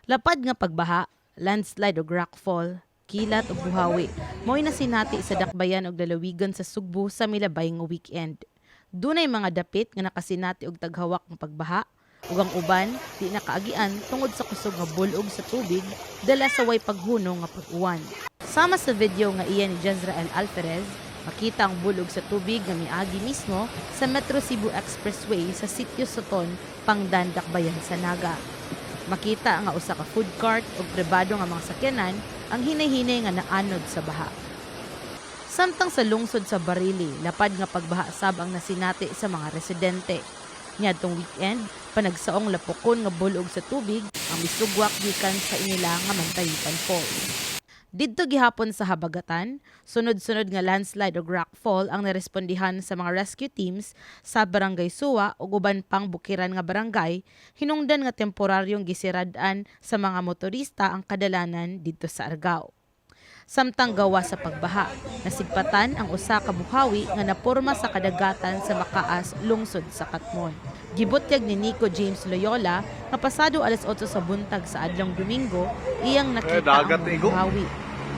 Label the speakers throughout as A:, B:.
A: Lapad nga pagbaha, landslide ug rockfall, kilat ug buhawi, mo'y nasinati sa dakbayan ug lalawigan sa Sugbo sa milabay nga weekend. Dunay mga dapit nga nakasinati og taghawak ng pagbaha, ug ang uban di nakaagian tungod sa kusog nga bulog sa tubig dala sa way paghunong nga pag-uwan. Sama sa video nga iya ni Jezrael Alferez, makita ang bulog sa tubig nga miagi mismo sa Metro Cebu Expressway sa Sitio Soton, Pangdan, Dakbayan sa Naga. Makita nga usa ka food cart ug pribado nga mga sakyanan ang hinay-hinay nga naanod sa baha. Samtang sa lungsod sa Barili, lapad nga pagbaha sab ang nasinati sa mga residente. Niadtong weekend, panagsaong lapokon nga bulog sa tubig ang misugwak gikan sa inila nga Mantayipan Falls. Didto gihapon sa habagatan, sunod-sunod nga landslide ug rockfall ang narespondihan sa mga rescue teams sa Barangay Suwa ug uban pang bukiran nga barangay, hinungdan nga temporaryong gisirad-an sa mga motorista ang kadalanan didto sa Argao. Samtang gawa sa pagbaha, nasigpatan ang usa ka buhawi nga naporma sa kadagatan sa Makaas, lungsod sa Katmon. Gibutyag ni Nico James Loyola nga pasado alas 8 sa buntag sa adlong Domingo, iyang nakita ang buhawi.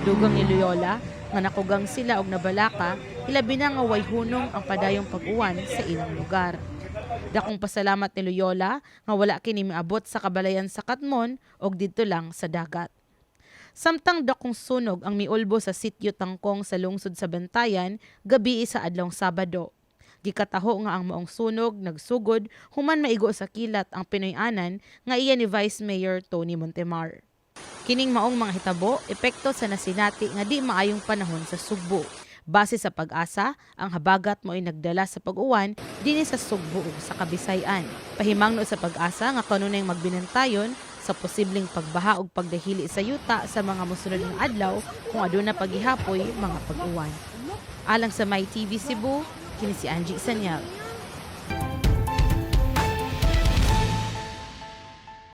A: Dugang ni Loyola nga nakugang sila og nabalaka, hilabi na nga way hunong ang padayong pag-uwan sa ilang lugar. Dakong pasalamat ni Loyola nga wala kini miabot sa kabalayan sa Katmon og didto lang sa dagat. Samtang dakong sunog ang miulbo sa Sitio Tangkong sa lungsod sa Bantayan, gabi sa adlong Sabado. Gikataho nga ang maong sunog nagsugod human maigo sa kilat ang Pinoy-anan nga iya ni Vice Mayor Tony Montemar. Kining maong mga hitabo, epekto sa nasinati nga di maayong panahon sa Sugbo. Base sa Pag-asa, ang habagat mo'y nagdala sa pag-uwan dinhi sa Sugbo ug sa Kabisayan. Pahimangno sa Pag-asa nga kanunay magbinantayon sa posibleng pagbaha ug pagdahili sa yuta sa mga mosunod nga adlaw kung aduna paghihapoy mga pag-uwan. Alang sa My TV Cebu, kini si Angie Sanyal.